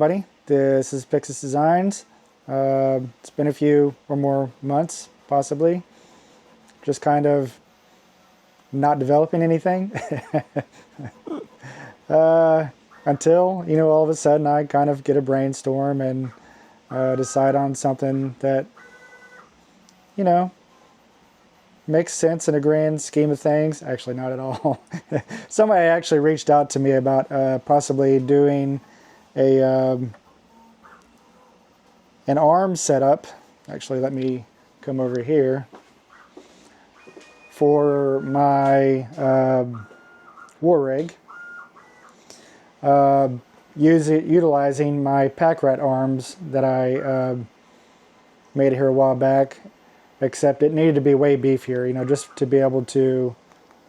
everybody. This is Pixis Designs. It's been a few or more months, possibly. Just kind of not developing anything. Until, all of a sudden I kind of get a brainstorm and decide on something that, makes sense in a grand scheme of things. Actually, not at all. Somebody actually reached out to me about possibly doing an arm setup. Actually, let me come over here for my war rig. Utilizing my pack rat arms that I made here a while back, except it needed to be way beefier, just to be able to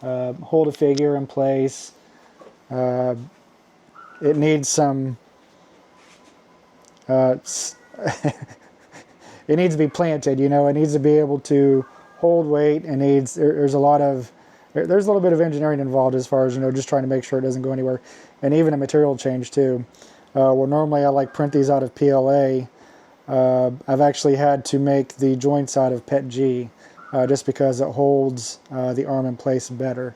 hold a figure in place. It needs some it needs to be planted, it needs to be able to hold weight, and there's a little bit of engineering involved as far as, just trying to make sure it doesn't go anywhere, and even a material change too. Well, normally I print these out of PLA. I've actually had to make the joints out of PET G, just because it holds the arm in place better.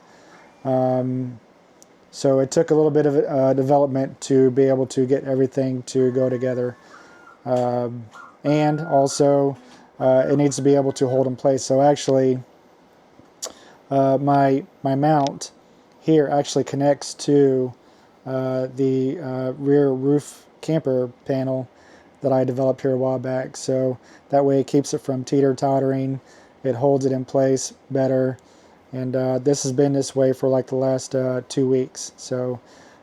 So it took a little bit of development to be able to get everything to go together. And also it needs to be able to hold in place. So actually my mount here actually connects to the rear roof camper panel that I developed here a while back. So that way it keeps it from teeter-tottering. It holds it in place better. And this has been this way for the last 2 weeks. So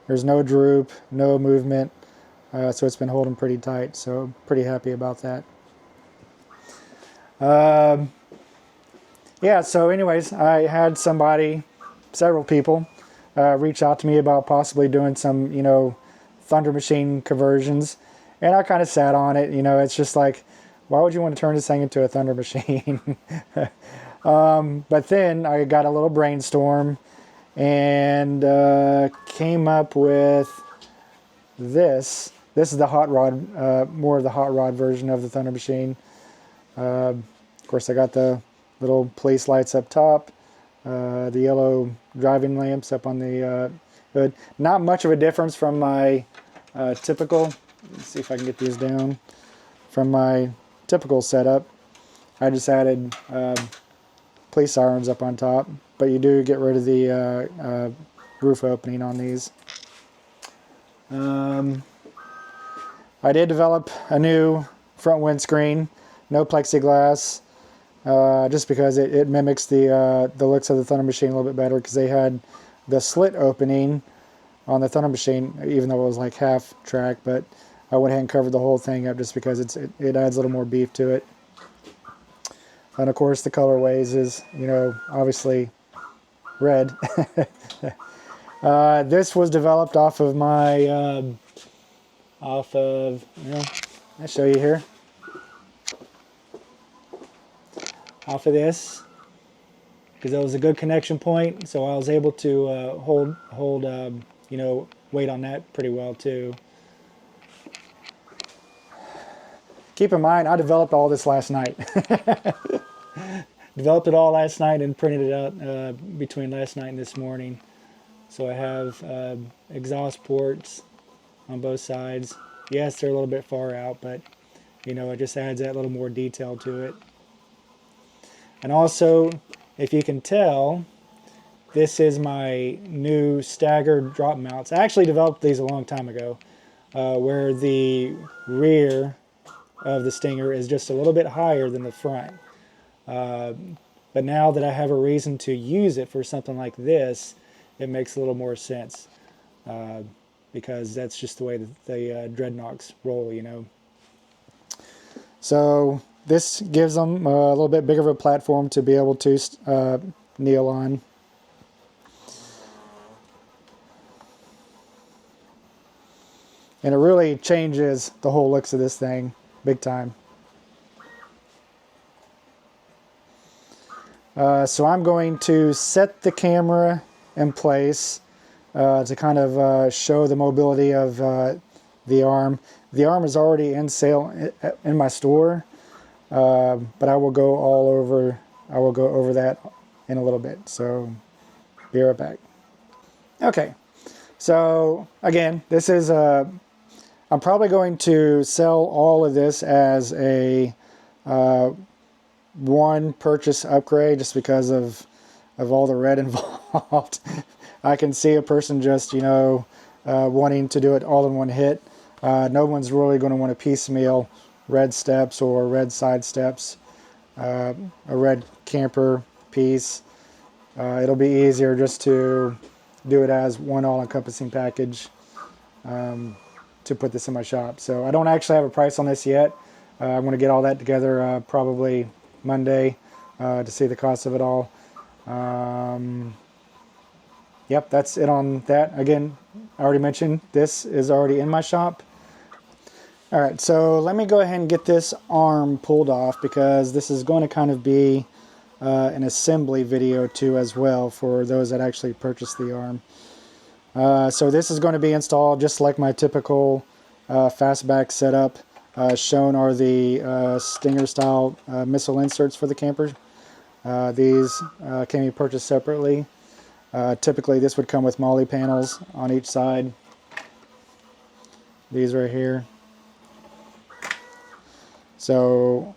there's no droop, no movement. So it's been holding pretty tight. So pretty happy about that. Yeah, so anyways, I had several people reach out to me about possibly doing some, Thunder Machine conversions. And I kind of sat on it, it's just why would you want to turn this thing into a Thunder Machine? But then I got a little brainstorm and came up with this. This is the hot rod, more of the hot rod version of the Thunder Machine. Of course, I got the little police lights up top, the yellow driving lamps up on the hood. Not much of a difference from my typical. Let's see if I can get these down. From my typical setup, I just added police sirens up on top, but you do get rid of the roof opening on these. I did develop a new front windscreen, no plexiglass, just because it mimics the looks of the Thunder Machine a little bit better, because they had the slit opening on the Thunder Machine, even though it was half track, but I went ahead and covered the whole thing up just because it adds a little more beef to it. And of course the colorways is, obviously red. This was developed off of my, I'll show you here. Off of this, because that was a good connection point, so I was able to hold weight on that pretty well too. Keep in mind, I developed all this last night. Developed it all last night and printed it out between last night and this morning. So I have exhaust ports on both sides. Yes, they're a little bit far out, but it just adds that little more detail to it. And also, if you can tell, this is my new staggered drop mounts. I actually developed these a long time ago, where the rear of the Stinger is just a little bit higher than the front. But now that I have a reason to use it for something like this, it makes a little more sense, because that's just the way that the Dreadnoks roll, So this gives them a little bit bigger of a platform to be able to kneel on. And it really changes the whole looks of this thing big time. So I'm going to set the camera in place to kind of show the mobility of the arm. The arm is already in sale in my store, but I will go over that in a little bit. So be right back. Okay, so again, this is I'm probably going to sell all of this as a one purchase upgrade, just because of all the red involved. I can see a person just, you know, wanting to do it all in one hit. No one's really going to want to piecemeal red steps or red side steps, a red camper piece. It'll be easier just to do it as one all-encompassing package to put this in my shop. So I don't actually have a price on this yet. I'm going to get all that together probably Monday to see the cost of it all. Yep, that's it on that. Again, I already mentioned this is already in my shop. All right, so let me go ahead and get this arm pulled off, because this is going to kind of be an assembly video too as well for those that actually purchase the arm. So this is going to be installed just like my typical fastback setup. Shown are the Stinger style missile inserts for the camper. These can be purchased separately. Typically this would come with MOLLE panels on each side. These right here. So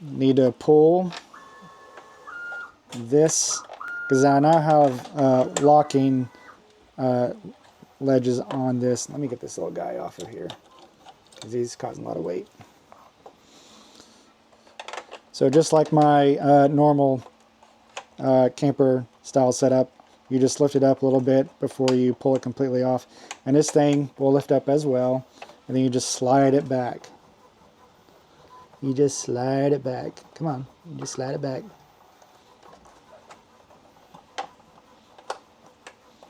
need to pull this, because I now have locking ledges on this. Let me get this little guy off of here, because he's causing a lot of weight. So just like my normal camper style setup, you just lift it up a little bit before you pull it completely off, and this thing will lift up as well, and then you just slide it back. You just slide it back. Come on, you just slide it back.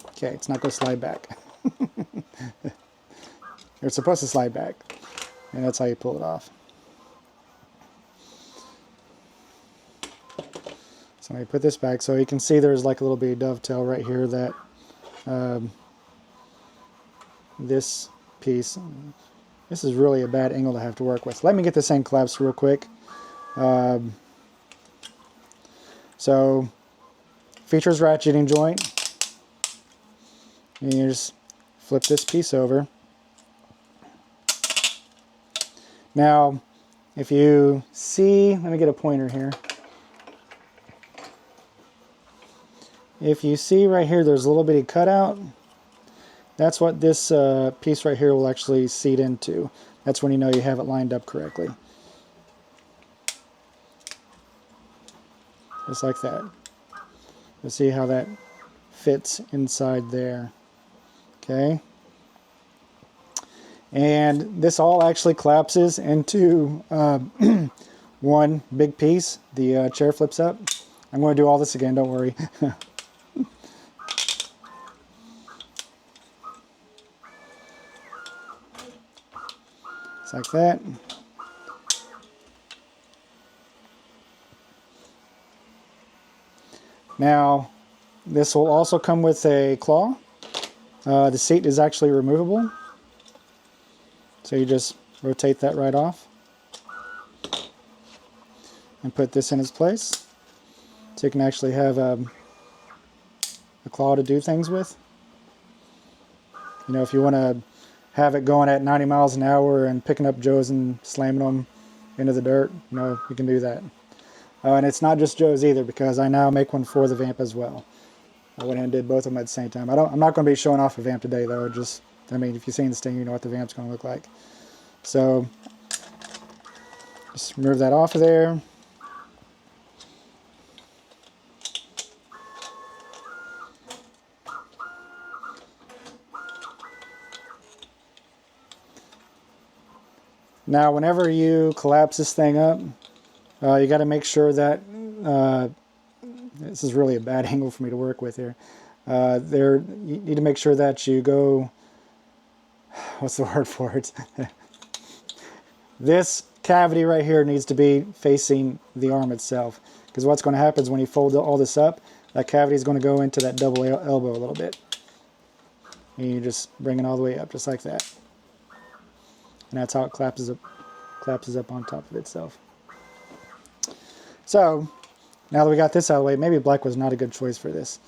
Okay, it's not going to slide back. It's supposed to slide back, and that's how you pull it off. So let me put this back so you can see there's like a little bit of dovetail right here that this piece, this is really a bad angle to have to work with. Let me get this thing collapsed real quick. So features ratcheting joint, and you just flip this piece over. Now if you see, let me get a pointer here. If you see right here, there's a little bitty cutout. That's what this piece right here will actually seat into. That's when you know you have it lined up correctly. Just like that. You'll see how that fits inside there. Okay. And this all actually collapses into one big piece. The chair flips up. I'm going to do all this again, don't worry. Like that. Now this will also come with a claw. The seat is actually removable, so you just rotate that right off and put this in its place, so you can actually have a claw to do things with. You know, if you want to have it going at 90 miles an hour and picking up Joes and slamming them into the dirt, you know, you can do that. And it's not just Joes either, because I now make one for the Vamp as well. I went ahead and did both of them at the same time. I'm not going to be showing off a Vamp today though. Just, I mean, if you've seen this thing, you know what the Vamp's going to look like. So just remove that off of there. Now, whenever you collapse this thing up, you got to make sure that this is really a bad angle for me to work with here. You need to make sure that you go. What's the word for it? This cavity right here needs to be facing the arm itself, because what's going to happen is when you fold all this up, that cavity is going to go into that double elbow a little bit. and you just bring it all the way up, just like that. And that's how it collapses up on top of itself. So now that we got this out of the way, maybe black was not a good choice for this.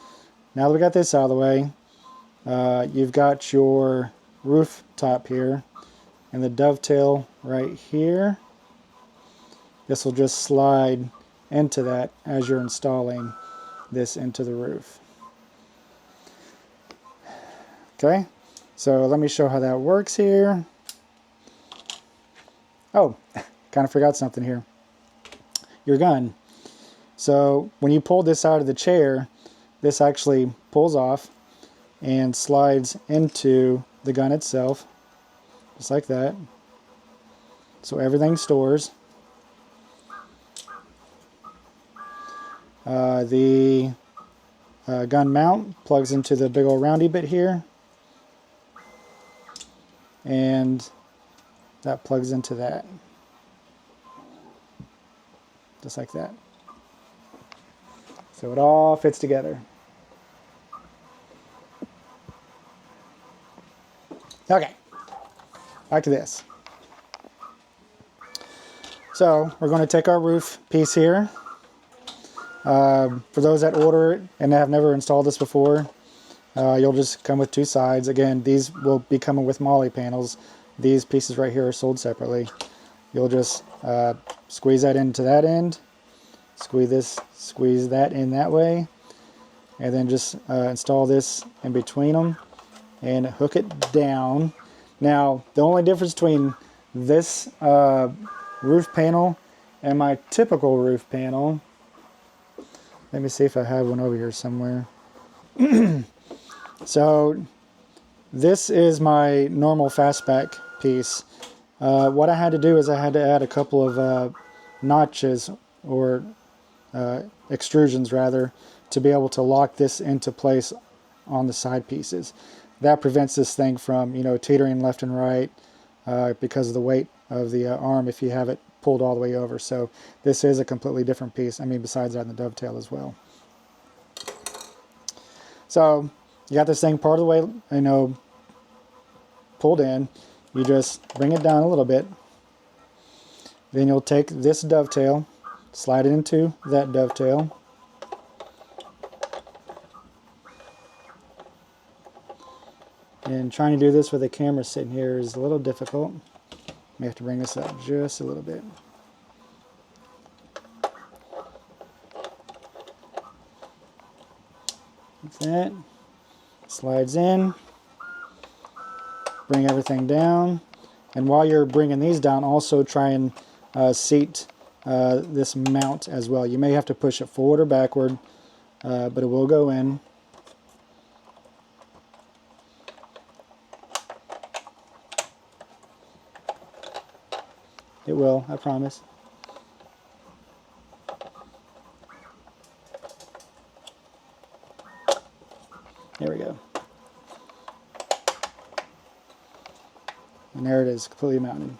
Now that we got this out of the way, you've got your roof top here and the dovetail right here. This will just slide into that as you're installing this into the roof. Okay, so let me show how that works here. Oh, kind of forgot something here. Your gun. So when you pull this out of the chair, this actually pulls off and slides into the gun itself, just like that. So everything stores. The gun mount plugs into the big old roundy bit here, and that plugs into that, just like that. So it all fits together. Okay, back to this. So we're going to take our roof piece here. For those that order it and have never installed this before, you'll just come with two sides. Again, these will be coming with MOLLE panels. These pieces right here are sold separately. You'll just squeeze that into that end, squeeze that in that way, and then just install this in between them and hook it down. Now, the only difference between this roof panel and my typical roof panel, let me see if I have one over here somewhere. So this is my normal fastback piece. What I had to do is I had to add a couple of notches, or extrusions rather, to be able to lock this into place on the side pieces. That prevents this thing from, teetering left and right because of the weight of the arm if you have it pulled all the way over. So this is a completely different piece. I mean, besides that, and the dovetail as well. So you got this thing part of the way, pulled in. You just bring it down a little bit. Then you'll take this dovetail, slide it into that dovetail. And trying to do this with the camera sitting here is a little difficult. May have to bring this up just a little bit. Like that. Slides in. Bring everything down. And while you're bringing these down, also try and seat this mount as well. You may have to push it forward or backward, but it will go in. It will, I promise. There we go. And there it is, completely mounted.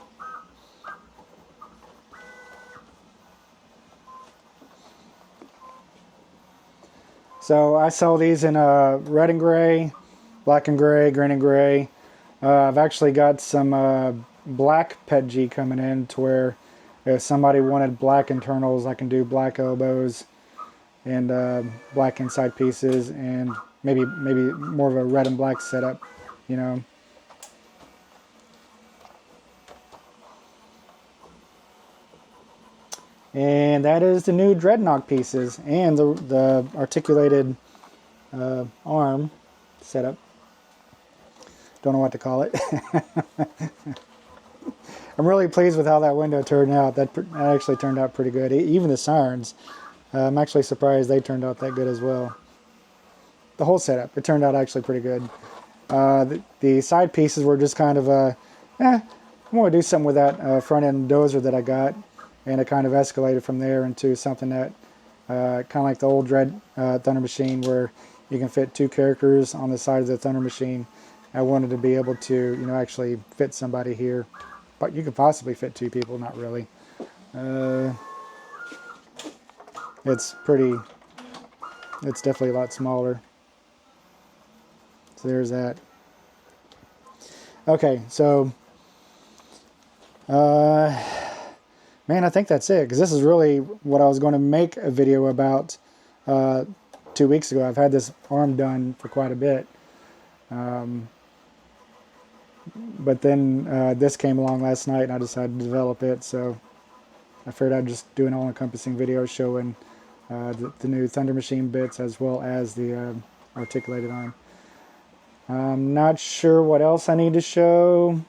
So I sell these in red and gray, black and gray, green and gray. I've actually got some black PETG coming in to where if somebody wanted black internals, I can do black elbows and black inside pieces, and maybe more of a red and black setup, And that is the new Dreadnok pieces and the articulated arm setup. Don't know what to call it. I'm really pleased with how that window turned out. That actually turned out pretty good. Even the sirens, I'm actually surprised they turned out that good as well. The whole setup, it turned out actually pretty good. The side pieces were just kind of I'm going to do something with that front end dozer that I got, and it kind of escalated from there into something that kind of like the old Dread Thunder Machine, where you can fit two characters on the side of the Thunder Machine. I wanted to be able to, actually fit somebody here. But you could possibly fit two people, not really. It's definitely a lot smaller. So there's that. Okay, so man, I think that's it, because this is really what I was going to make a video about 2 weeks ago. I've had this arm done for quite a bit, but then this came along last night and I decided to develop it, so I figured I'd just do an all-encompassing video showing the new Thunder Machine bits as well as the articulated arm. I'm not sure what else I need to show.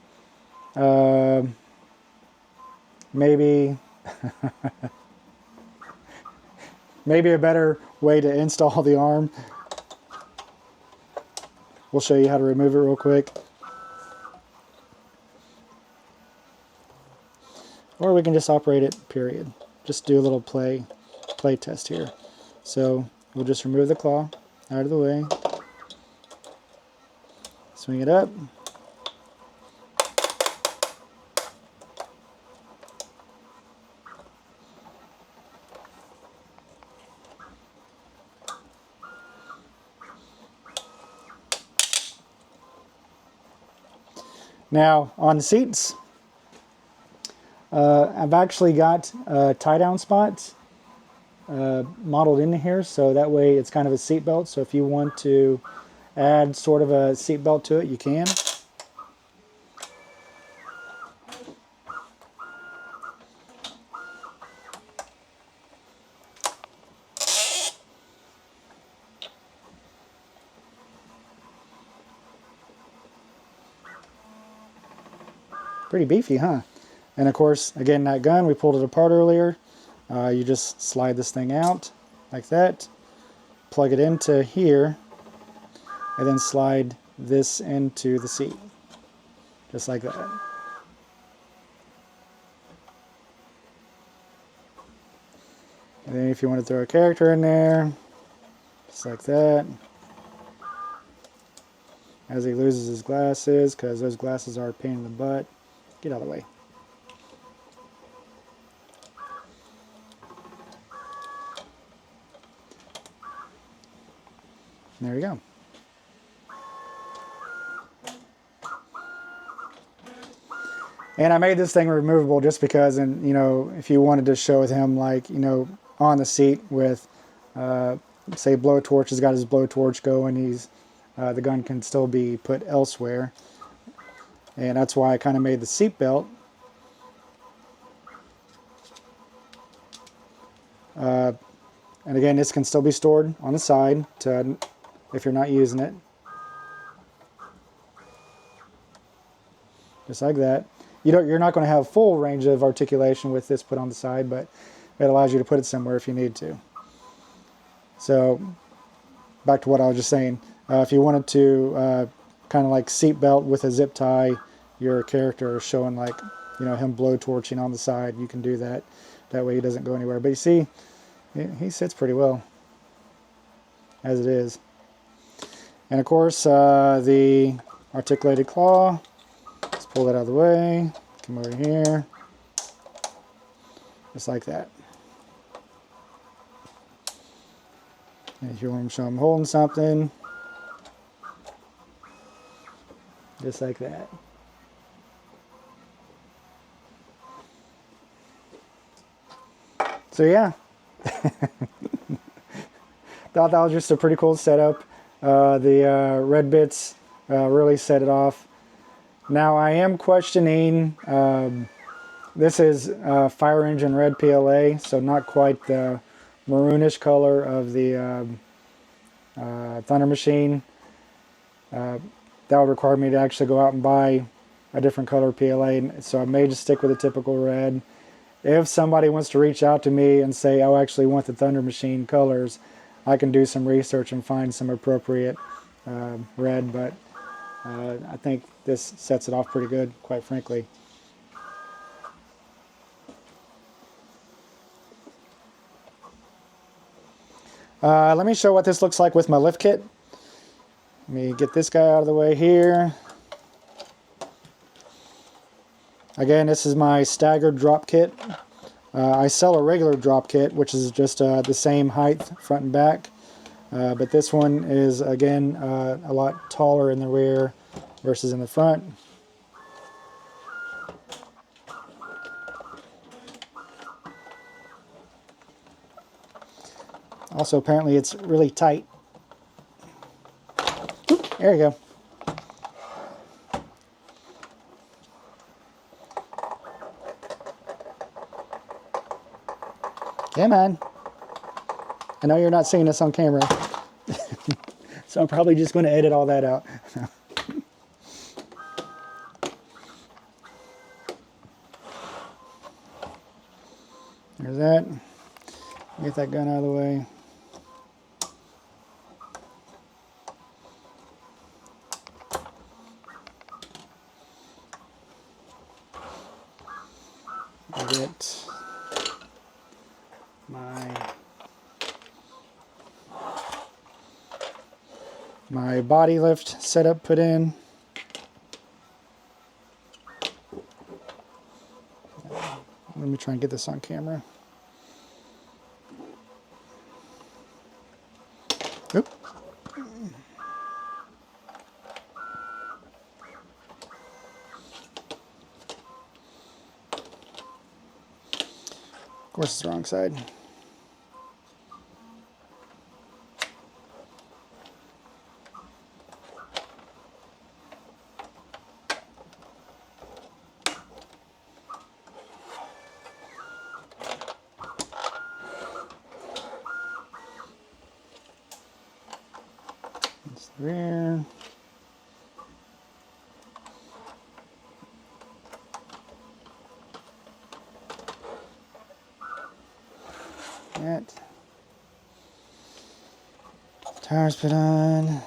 Maybe maybe a better way to install the arm. We'll show you how to remove it real quick. Or we can just operate it, period. Just do a little play test here. So we'll just remove the claw out of the way. Swing it up. Now on the seats, I've actually got tie-down spots modeled into here, so that way it's kind of a seat belt. So if you want to add sort of a seat belt to it, you can. Pretty beefy, huh? And of course, again, that gun, we pulled it apart earlier. You just slide this thing out like that, plug it into here, and then slide this into the seat, just like that. And then if you want to throw a character in there, just like that, as he loses his glasses, because those glasses are a pain in the butt. Get out of the way. There you go. And I made this thing removable just because, and you know, if you wanted to show him, like, you know, on the seat with, say, blowtorch, has got his blowtorch going, he's the gun can still be put elsewhere, and that's why I kind of made the seat belt. And again, this can still be stored on the side to, if you're not using it. Just like that. You're not going to have full range of articulation with this put on the side, but it allows you to put it somewhere if you need to. So, back to what I was just saying. If you wanted to kind of like seat belt with a zip tie your character, showing like, you know, him blowtorching on the side, you can do that. That way he doesn't go anywhere. But you see, he sits pretty well as it is. And of course, the articulated claw, let's pull that out of the way, come over here, just like that. And if you want to show him holding something, just like that. So yeah, thought that was just a pretty cool setup. The red bits really set it off. Now I am questioning, this is fire engine red PLA, so not quite the maroonish color of the Thunder Machine. That would require me to actually go out and buy a different color PLA, so I may just stick with the typical red. If somebody wants to reach out to me and say, I actually want the Thunder Machine colors, I can do some research and find some appropriate red, but I think this sets it off pretty good, quite frankly. Let me show what this looks like with my lift kit. Let me get this guy out of the way here. Again, this is my staggered drop kit. I sell a regular drop kit, which is just the same height front and back. But this one is, again, a lot taller in the rear versus in the front. Also, apparently it's really tight. Oop, there you go. Come on. I know you're not seeing this on camera. So I'm probably just going to edit all that out. There's that. Get that gun out of the way. Get my body lift setup put in. Let me try and get this on camera. Oop. Of course, it's the wrong side. It's the rear. That. Tires put on.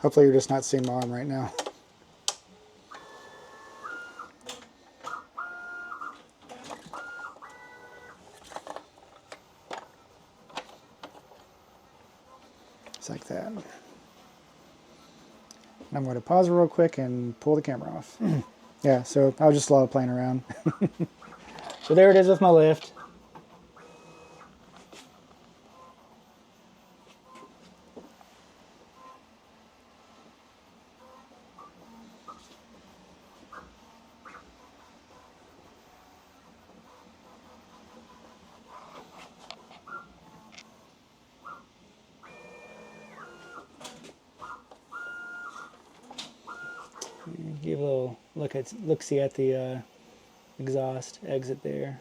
Hopefully you're just not seeing my arm right now. Just like that. And I'm going to pause real quick and pull the camera off. Yeah, so I was just love playing around. So there it is with my lift. Give a little look-see at the exhaust exit there.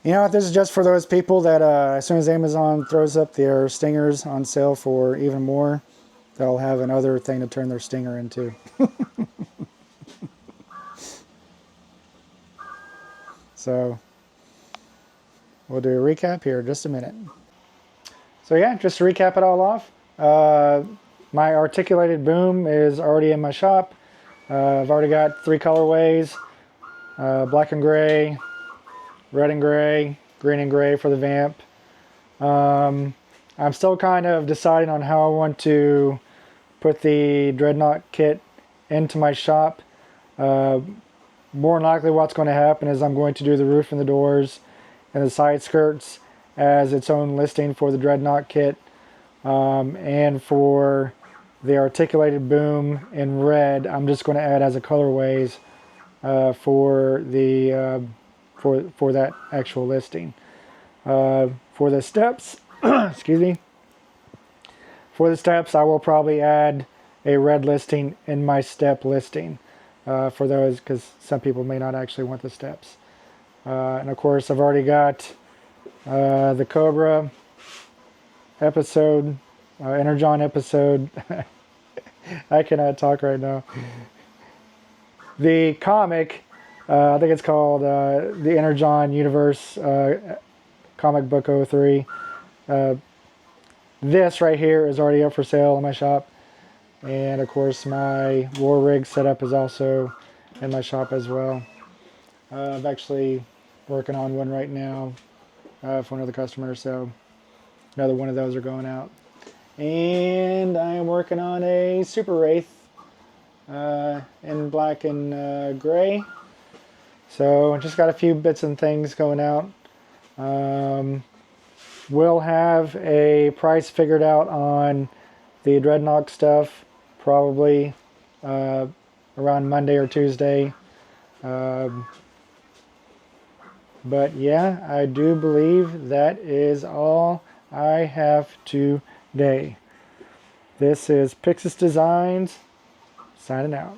You know what, this is just for those people that as soon as Amazon throws up their stingers on sale for even more, they'll have another thing to turn their stinger into. So we'll do a recap here in just a minute. So yeah, just to recap it all off, my articulated boom is already in my shop. I've already got 3 colorways, black and gray, red and gray, green and gray for the vamp. I'm still kind of deciding on how I want to put the Dreadnok kit into my shop. More than likely what's going to happen is I'm going to do the roof and the doors and the side skirts as its own listing for the Dreadnok kit, and for the articulated boom in red I'm just going to add as a colorways for the for that actual listing. For the steps excuse me, for the steps I will probably add a red listing in my step listing for those, because some people may not actually want the steps. And of course I've already got the Cobra episode, Energon episode. I cannot talk right now. The comic, I think it's called the Energon Universe Comic Book 03. This right here is already up for sale in my shop. And of course my war rig setup is also in my shop as well. I'm actually working on one right now for another customer, so another one of those are going out. And I am working on a Super Wraith in black and gray. So just got a few bits and things going out. We'll have a price figured out on the Dreadnok stuff probably around Monday or Tuesday. But yeah, I do believe that is all I have today. This is Pixis Designs signing out.